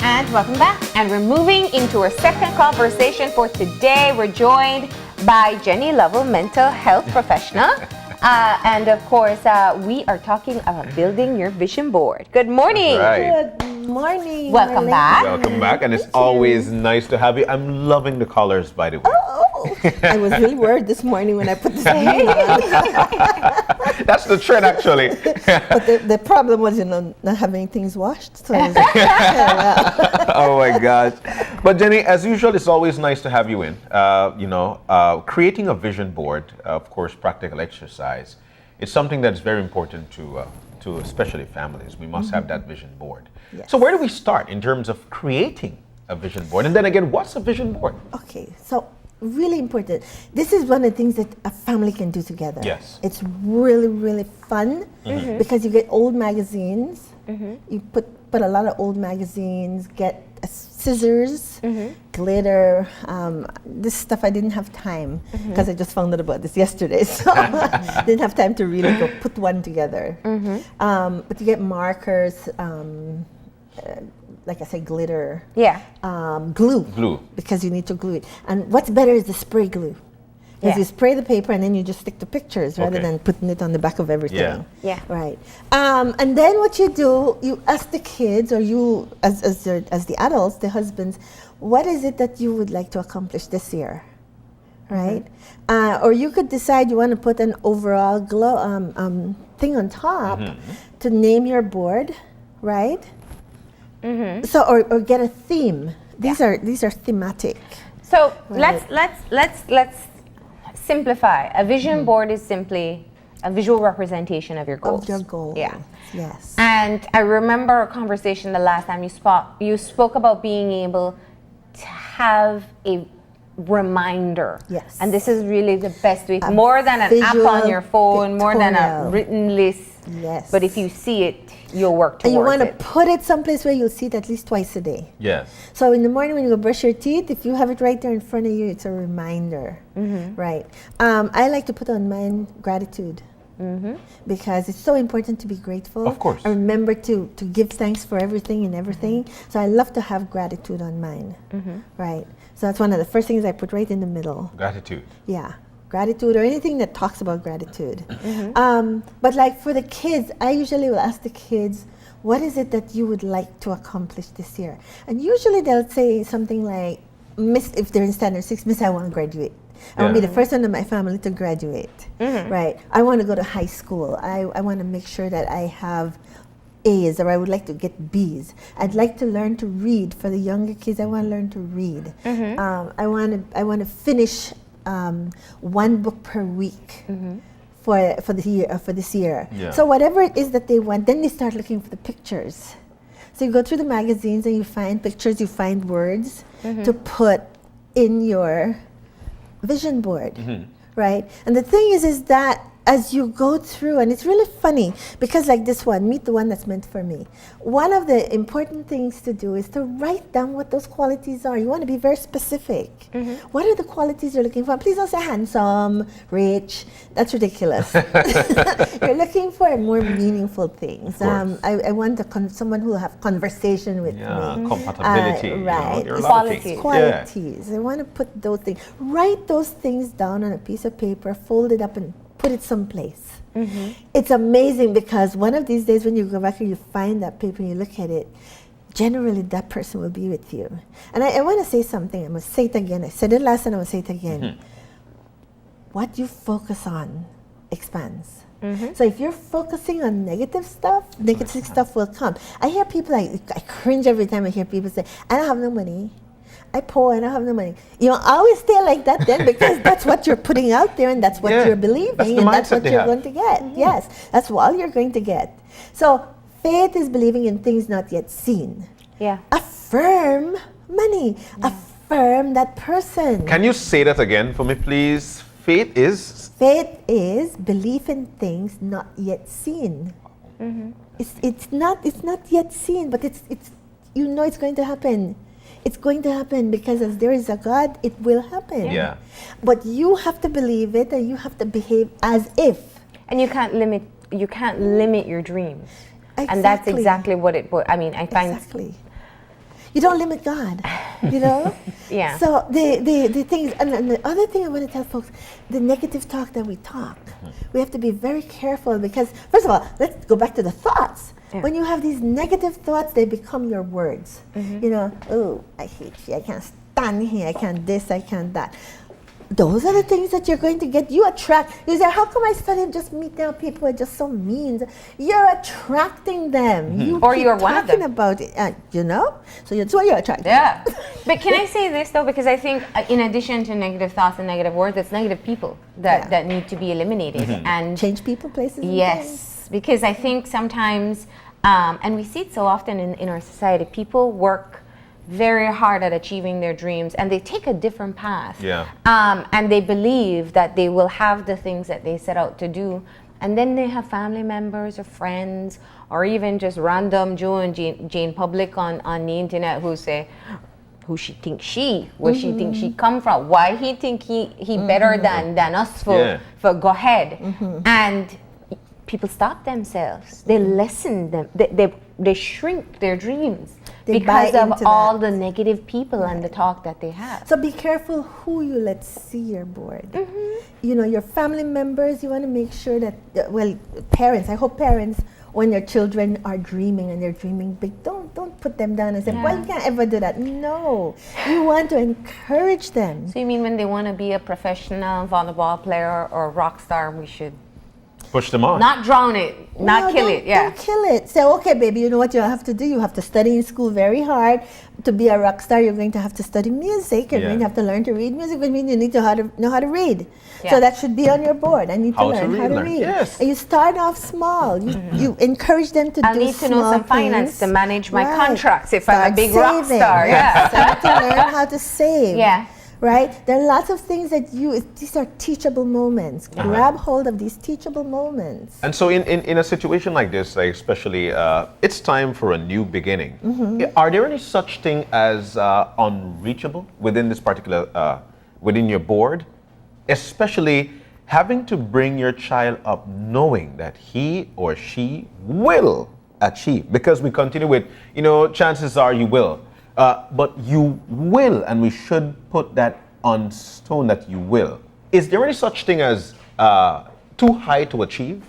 And welcome back. And we're moving into our second conversation for today. We're joined by Jenny Lovell, mental health professional. And of course, we are talking about building your vision board. Good morning. Right. Good morning. Welcome back. Welcome back, and it's always nice to have you. I'm loving the colors, by the way. I was really worried this morning when I put this on. That's the trend, actually. But the problem was, not having things washed. So I was Oh my gosh. But Jenny, as usual, it's always nice to have you in. Creating a vision board, of course, practical exercise. It's something that's very important to especially families. We must have that vision board. Yes. So where do we start in terms of creating a vision board? And then again, what's a vision board? Okay, so really important. This is one of the things that a family can do together. Yes. It's really, really fun because you get old magazines. You put a lot of old magazines, get scissors, glitter. This stuff I didn't have time because I just found out about this yesterday. So didn't have time to really go put one together. But you get markers, like I said, glitter. Yeah. Glue. Because you need to glue it. And what's better is the spray glue. Because you spray the paper and then you just stick the pictures rather than putting it on the back of everything. Yeah. Right. And then what you do, you ask the kids, or you as the adults, the husbands, what is it that you would like to accomplish this year? Right? Or you could decide you want to put an overall thing on top to name your board, right? So or get a theme. These are thematic. So Right. let's simplify. A vision board is simply a visual representation of your goals. Of your goals. Yeah. Yes. And I remember a conversation the last time you spoke about being able to have a reminder. Yes. And this is really the best way. More than an app on your phone, more than a pictorial. written list. Yes. But if you see it, you'll work towards And you want to it. put it someplace where you'll see it at least twice a day. Yes. So in the morning when you go brush your teeth, if you have it right there in front of you, it's a reminder, right? I like to put on mine gratitude because it's so important to be grateful. Of course. And remember to give thanks for everything and everything. So I love to have gratitude on mine, right? So that's one of the first things I put right in the middle. Gratitude. Yeah, gratitude or anything that talks about gratitude. But like for the kids, I usually will ask the kids, what is it that you would like to accomplish this year? And usually they'll say something like, Miss, if they're in standard 6, Miss, I want to graduate. I want to be the first one in my family to graduate, right? I want to go to high school. I want to make sure that I have A's, or I would like to get B's. I'd like to learn to read. For the younger kids, I want to learn to read. I want to finish one book per week for this year. Yeah. So whatever it is that they want, then they start looking for the pictures. So you go through the magazines and you find pictures, you find words to put in your vision board, right? And the thing is that as you go through, and it's really funny because like this one, meet the one that's meant for me. One of the important things to do is to write down what those qualities are. You want to be very specific. What are the qualities you're looking for? Please don't say handsome, rich. That's ridiculous. You're looking for more meaningful things. I want someone who will have conversation with me. Compatibility. Right. There are a lot of things. Qualities. I want to put those things. Write those things down on a piece of paper, fold it up and put it someplace. It's amazing because one of these days when you go back and you find that paper and you look at it, generally that person will be with you. And I want to say something. I'm going to say it again. I said it last and I'm going to say it again. What you focus on expands. So if you're focusing on negative stuff will come. I hear people I cringe every time I hear people say, I don't have no money. I'm poor, I don't have no money. You always stay like that then because that's what you're putting out there and that's what you're believing and that's what you're going to get. Yes, that's all you're going to get. So faith is believing in things not yet seen. Yeah. Affirm money. Affirm that person. Can you say that again for me, please? Faith is belief in things not yet seen. It's not yet seen, but it's it's going to happen. It's going to happen because as there is a God, it will happen. Yeah. But you have to believe it and you have to behave as if. And you can't limit your dreams. Exactly. And that's exactly what I find. Exactly. You don't limit God, you know? Yeah. So the things, and the other thing I want to tell folks, the negative talk that we talk, we have to be very careful because, first of all, let's go back to the thoughts. Yeah. When you have these negative thoughts, they become your words. You know, oh, I hate you, I can't stand here, I can't this, I can't that. Those are the things that you're going to get. You attract. You say, how come I study and just meet now people are just so mean? You're attracting them. You Or keep you're one of them. talking about it, you know? So that's why you're attracting. Yeah. But can I say this though? Because I think in addition to negative thoughts and negative words, it's negative people that need to be eliminated. And Change people, places, and things. yes, because I think sometimes, and we see it so often in our society, people work very hard at achieving their dreams and they take a different path. Yeah. And they believe that they will have the things that they set out to do. And then they have family members or friends or even just random Joe and Jane public on the internet who say, who she thinks where she thinks she come from, why he think he better than us for go ahead. And people stop themselves. They lessen them. They shrink their dreams because of all the negative people and the talk that they have. So be careful who you let see your board. You know, your family members, you want to make sure that, well, parents, I hope parents, when their children are dreaming and they're dreaming big, don't put them down and say, well, you can't ever do that. No, you want to encourage them. So you mean when they want to be a professional volleyball player or rock star, we should Push them on. not drown it, not kill it. Yeah. Don't kill it. Say, okay, baby, you know what you have to do? You have to study in school very hard. To be a rock star, you're going to have to study music. You're going to have to learn to read music, which means you need to know how to read. Yeah. So that should be on your board. I need to learn how to read. Yes. And you start off small. You encourage them to I do need to know some finance to manage my Right. contracts if I'm a Start big rock saving. star. Yeah. Start to learn how to save. Yeah. Right? There are lots of things that these are teachable moments. Grab hold of these teachable moments. And so in a situation like this, like especially, it's time for a new beginning. Are there any such thing as unreachable within this particular, within your board? Especially having to bring your child up knowing that he or she will achieve. Because we continue with, chances are you will. But you will, and we should put that on stone that you will. Is there any such thing as too high to achieve?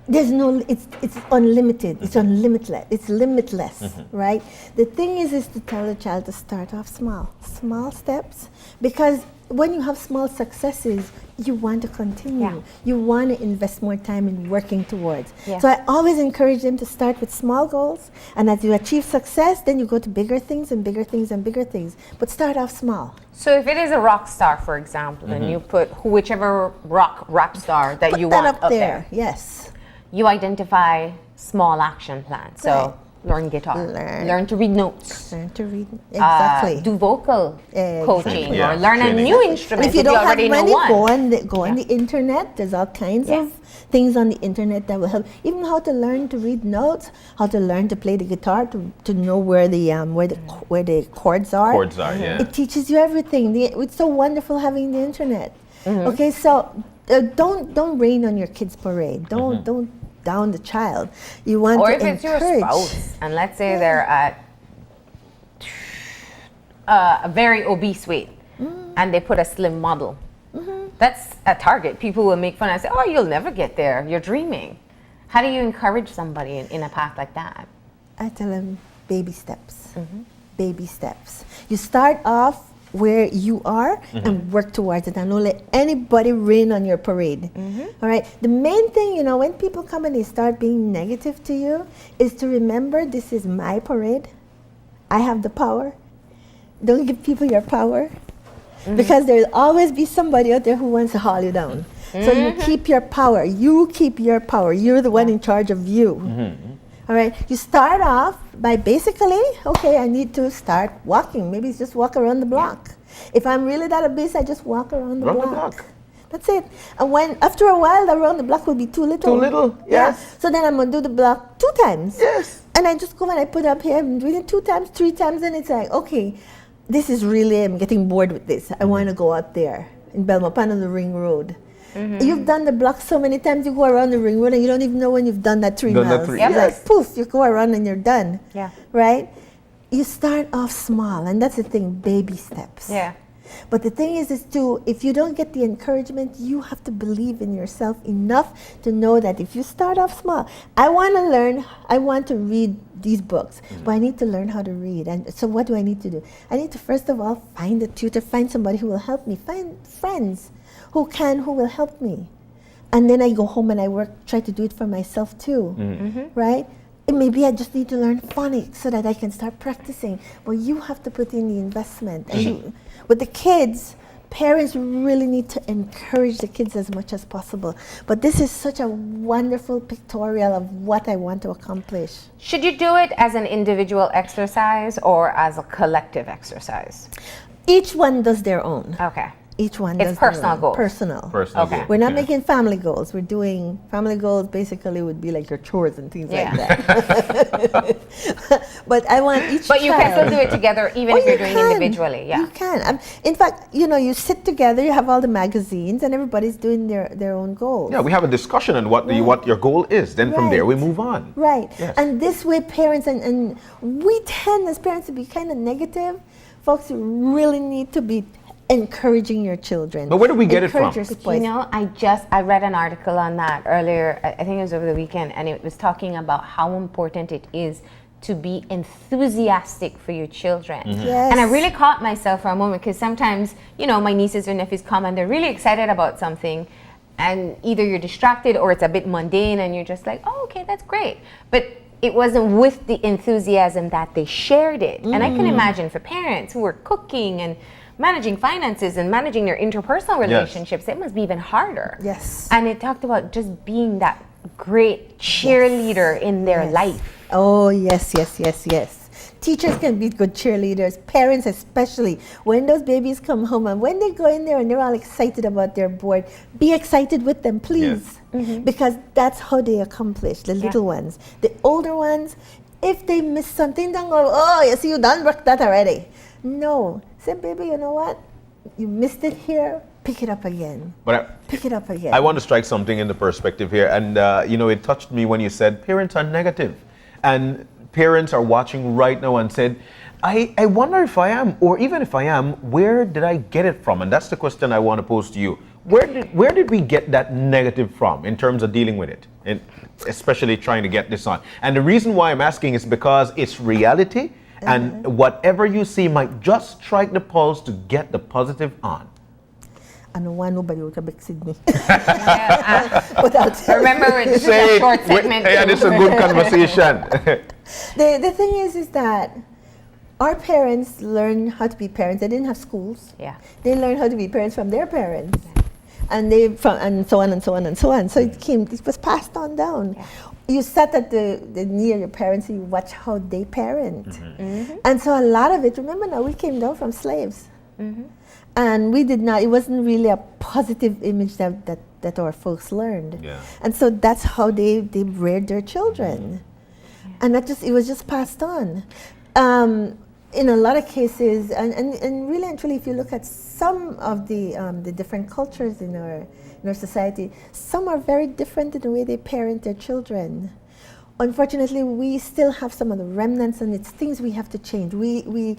There's no, it's unlimited, it's unlimitless, it's limitless, right? The thing is to tell the child to start off small steps, because when you have small successes, you want to continue. Yeah. You want to invest more time in working towards. Yeah. So I always encourage them to start with small goals, and as you achieve success, then you go to bigger things and bigger things and bigger things. But start off small. So if it is a rock star, for example, and you put whichever rap star that Put you that want up there. Yes. you identify small action plans. So Right. learn guitar, learn to read notes, Learn to read. Exactly. do vocal coaching, Yeah, or learn training. a new And instrument if you if you don't have already know money, one. go on the internet. There's all kinds Yeah. of things on the internet that will help. Even how to learn to read notes, how to learn to play the guitar, to know where the chords are. Chords are, yeah. It teaches you everything. It's so wonderful having the internet. Okay, so don't rain on your kid's parade. Don't down the child. You want Or to if it's your encourage. spouse, and let's say they're at a very obese weight, and they put a slim model. That's a target. People will make fun and say, "Oh, you'll never get there. You're dreaming." How do you encourage somebody in a path like that? I tell them baby steps. Baby steps. You start off where you are and work towards it, and don't let anybody rain on your parade. All right. The main thing, when people come and they start being negative to you, is to remember this is my parade. I have the power. Don't give people your power, because there'll always be somebody out there who wants to haul you down. So you keep your power. You keep your power. You're the one in charge of you. All right. You start off by basically, okay, I need to start walking. Maybe it's just walk around the block. If I'm really that obese, I just walk around the block. That's it. And after a while, around the block will be too little. Too little, yes. So then I'm gonna do the block 2 times. Yes. And I just go and I put up here, I'm doing it 2 times, 3 times, and it's like, okay, this is really, I'm getting bored with this. I want to go out there in Belmopan on the Ring Road. You've done the block so many times, you go around the ring road and you don't even know when you've done that 3 Done that miles. three- It's Yep. like poof, you go around and you're done. Yeah. Right? You start off small, and that's the thing, baby steps. Yeah. But the thing is too, if you don't get the encouragement, you have to believe in yourself enough to know that if you start off small, I want to read these books, but I need to learn how to read. And so what do I need to do? I need to first of all find a tutor, find somebody who will help me, find friends who will help me. And then I go home and I try to do it for myself too, right? And maybe I just need to learn phonics so that I can start practicing. But you have to put in the investment. And with the kids, parents really need to encourage the kids as much as possible. But this is such a wonderful pictorial of what I want to accomplish. Should you do it as an individual exercise or as a collective exercise? Each one does their own. Okay. Each one It's does their personal own. goals. Personal. Personal Okay. goal. We're not Yeah. making family goals. We're doing family goals basically would be like your chores and things Yeah. like that. But I want each But you can still child- do it together even Oh, if you're you doing can. individually. Yeah. You can. In fact, you sit together, you have all the magazines, and everybody's doing their own goals. Yeah, we have a discussion on what your goal is. Then from there we Right. move on. Right. Yes. And this way, parents, and we tend as parents to be kind of negative. Folks, you really need to be encouraging your children. But where do we get it Encourage from? your You spouse. know, I read an article on that earlier. I think it was over the weekend, and it was talking about how important it is to be enthusiastic for your children. Yes. And I really caught myself for a moment because sometimes, my nieces or nephews come and they're really excited about something, and either you're distracted or it's a bit mundane, and you're just like, oh, okay, that's great. But it wasn't with the enthusiasm that they shared it. And I can imagine for parents who are cooking and managing finances and managing their interpersonal relationships, it must be even harder. Yes. And it talked about just being that great cheerleader in their Yes. life. Oh, yes. Teachers can be good cheerleaders, parents especially. When those babies come home and when they go in there and they're all excited about their board, be excited with them, please. Because that's how they accomplish, the little ones. The older ones, if they miss something, don't go, oh, you see, you done work that already. No. Say, baby, you know what? You missed it here, pick it up again. But Pick it up again. I want to strike something in the perspective here, and it touched me when you said parents are negative, and parents are watching right now and said, I wonder if I am, or even if I am, where did I get it from? And that's the question I want to pose to you. Where did we get that negative from in terms of dealing with it, and especially trying to get this on? And the reason why I'm asking is because it's reality, and whatever you see might just strike the pulse to get the positive on. I don't want nobody to exceed me. Yeah, But I'll tell you. remember, this is a short segment. Yeah, this is a good conversation. The thing is that our parents learned how to be parents. They didn't have schools. Yeah. They learned how to be parents from their parents. And and so on and so on and so on. So it was passed on down. Yeah. You sat at the knee of your parents and you watch how they parent. And so a lot of it, remember now, we came down from slaves. And it wasn't really a positive image that our folks learned. Yeah. And so that's how they reared their children. And it was just passed on. In a lot of cases, and really and truly, if you look at some of the different cultures in our society, some are very different in the way they parent their children. Unfortunately, we still have some of the remnants, and it's things we have to change. We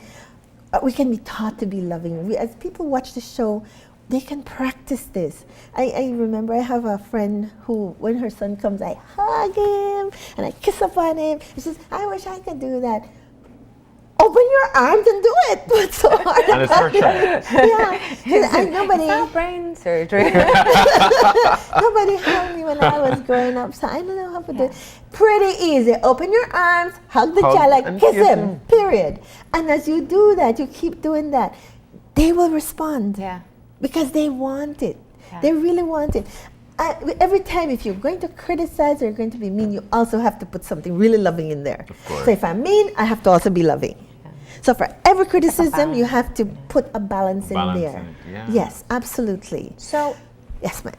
can be taught to be loving. As people watch the show, they can practice this. I remember I have a friend who, when her son comes, I hug him and I kiss up on him. She says, I wish I could do that. Open your arms and do it. What's so hard? And it's her child. Yeah. And nobody, It's not brain surgery. nobody helped me when I was growing up, so I don't know how to do it. Pretty easy. Open your arms, hug the Hug child, like and kiss kiss him, him. period. And as you do that, you keep doing that, they will respond. Yeah. Because they want it. Yeah. They really want it. Every time, if you're going to criticize or you're going to be mean, you also have to put something really loving in there. course. So if I'm mean, I have to also be loving. So for every criticism, you balance. have to put a balance in Balance there. in it, yeah. Yes, absolutely. So Yes, ma'am.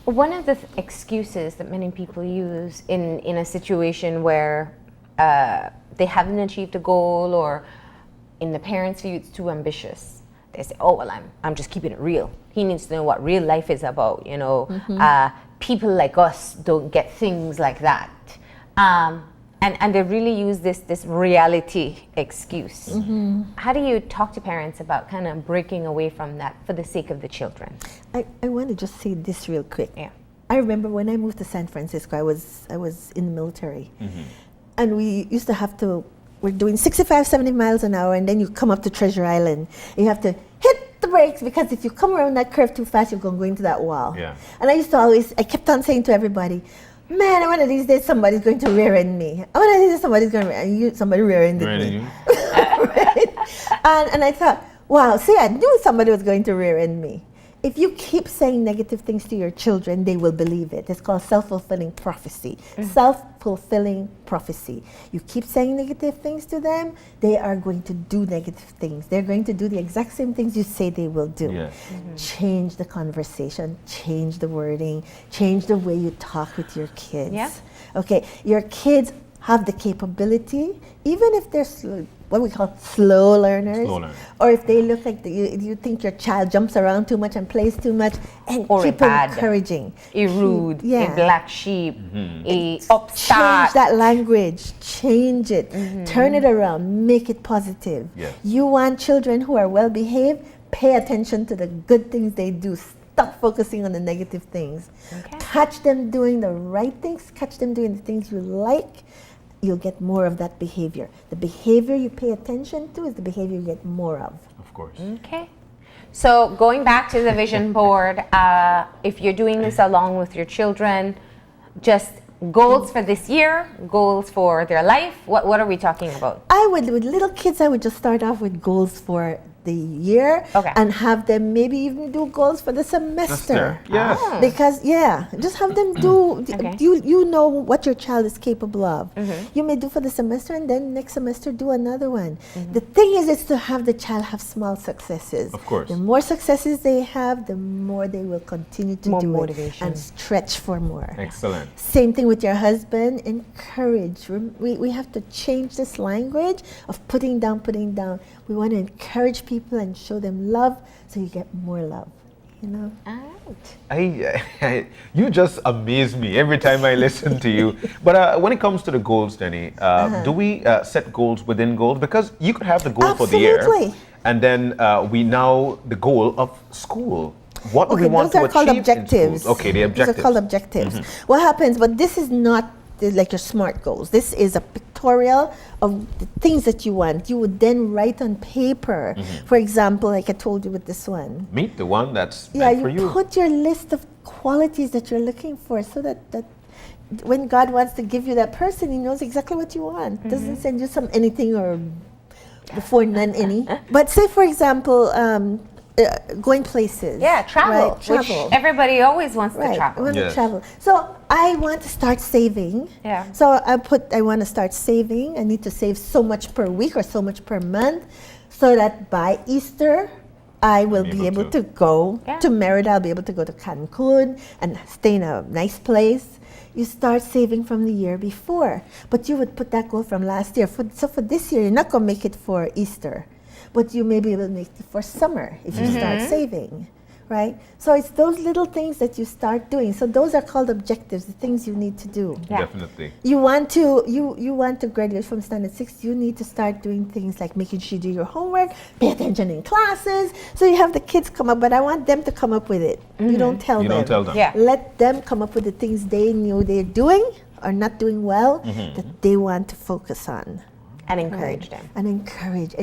one of the excuses that many people use in a situation where they haven't achieved a goal, or in the parents' view it's too ambitious, they say, oh, well, I'm just keeping it real. He needs to know what real life is about, you know. People like us don't get things like that. And they really use this reality excuse. How do you talk to parents about kind of breaking away from that for the sake of the children? I want to just say this real quick. Yeah. I remember when I moved to San Francisco, I was in the military. And we used to have to, we're doing 65, 70 miles an hour, and then you come up to Treasure Island. And you have to hit the brakes, because if you come around that curve too fast, you're going to go into that wall. Yeah. And I kept on saying to everybody, man, one of these days somebody's going to rear-end me. One of these days somebody rear-ended me. Right? And I thought, wow, see, I knew somebody was going to rear-end me. If you keep saying negative things to your children, they will believe it. It's called self-fulfilling prophecy. Self-fulfilling prophecy. You keep saying negative things to them, they are going to do negative things. They're going to do the exact same things you say they will do. Yes. Change the conversation, change the wording, change the way you talk with your kids. Yeah. Okay, your kids have the capability, even if they're what we call slow learners, or if they look like you think your child jumps around too much and plays too much, and or keep encouraging. A rude, Yeah. a black sheep, a upstart. Change that language, change it, turn it around, make it positive. Yes. You want children who are well behaved, pay attention to the good things they do. Stop focusing on the negative things. Okay. Catch them doing the right things, catch them doing the things you like. You'll get more of that behavior. The behavior you pay attention to is the behavior you get more of. Of course. Okay. So going back to the vision board, if you're doing this along with your children, just goals for this year, goals for their life, what are we talking about? With little kids, I would just start off with goals for the year, Okay. and have them maybe even do goals for the semester. Yes. Because just have them do. Okay. You know what your child is capable of. You may do for the semester, and then next semester do another one. The thing is to have the child have small successes. Of course. The more successes they have, the more they will continue to More do motivation. it and stretch for more. Excellent. Same thing with your husband. Encourage. We have to change this language of putting down. We want to encourage people and show them love, so you get more love. You know. You just amaze me every time I listen to you. But when it comes to the goals, Jenny, do we set goals within goals? Because you could have the goal for the year, Absolutely. and then the goal of school. What do we want to those are called achieve objectives. in schools? Okay, the objectives. Those are called objectives. What happens? But this is not like your SMART goals. This is a pictorial of the things that you want. You would then write on paper. For example, like I told you with this one. Meet the one that's meant for you you. put your list of qualities that you're looking for, so that when God wants to give you that person, He knows exactly what you want. Doesn't send you some anything or before none any. But say, for example, going places. Yeah, travel, Right, travel. which everybody always wants to Right, I travel. want to Yes. travel. So I want to start saving. Yeah. So I want to start saving. I need to save so much per week or so much per month, so that by Easter, I will be able to go Yeah. to Merida. I'll be able to go to Cancun and stay in a nice place. You start saving from the year before, but you would put that goal from last year. So for this year, you're not going to make it for Easter, but you may be able to make it for summer if you start saving, right? So it's those little things that you start doing. So those are called objectives, the things you need to do. Yeah. Definitely. You want to graduate from standard 6, you need to start doing things like making sure you do your homework, pay attention in classes. So you have the kids come up, but I want them to come up with it. You don't tell You them. don't tell them. Yeah. Let them come up with the things they knew they're doing or not doing well that they want to focus on. And encourage Right. them. And encourage.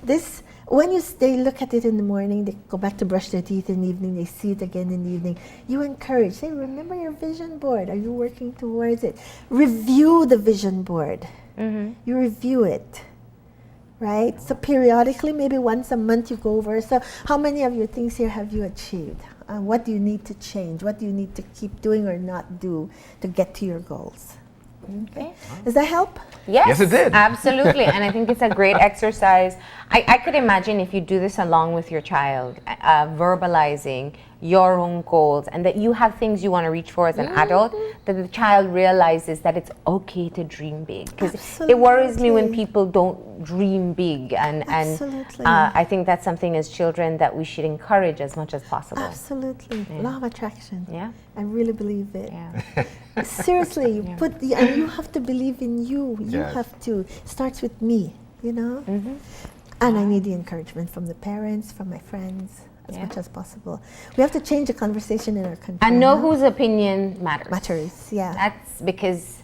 This, when they look at it in the morning, they go back to brush their teeth in the evening, they see it again in the evening. You encourage. Say, remember your vision board. Are you working towards it? Review the vision board. You review it. Right? So periodically, maybe once a month you go over. So how many of your things here have you achieved? What do you need to change? What do you need to keep doing or not do to get to your goals? Okay. Does that help? Yes, it did. Absolutely. And I think it's a great exercise. I could imagine if you do this along with your child, verbalizing your own goals, and that you have things you want to reach for as an adult, that the child realizes that it's okay to dream big. Because it worries me when people don't dream big, and I think that's something as children that we should encourage as much as possible. Absolutely. Law of attraction. Yeah. I really believe it. Yeah. Seriously, you put the, and you have to believe in you. You Yes. have to. Starts with me, you know. And I need the encouragement from the parents, from my friends, as much as possible. We have to change the conversation in our country. And know whose opinion matters. Matters, yeah. That's because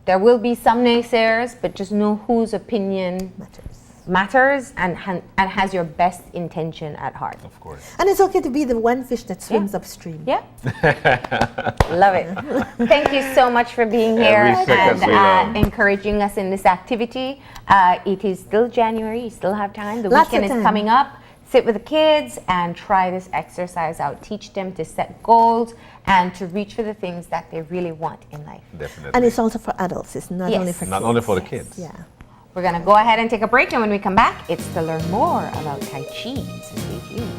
there will be some naysayers, but just know whose opinion matters and has your best intention at heart. Of course. And it's okay to be the one fish that swims upstream. Yeah. Love it. Thank you so much for being here and encouraging us in this activity. It is still January. You still have time. The weekend is coming up. Sit with the kids and try this exercise out. Teach them to set goals and to reach for the things that they really want in life. Definitely. And it's also for adults. It's not only for kids. Not only for the kids. Yeah. We're going to go ahead and take a break. And when we come back, it's to learn more about Tai Chi. So stay tuned.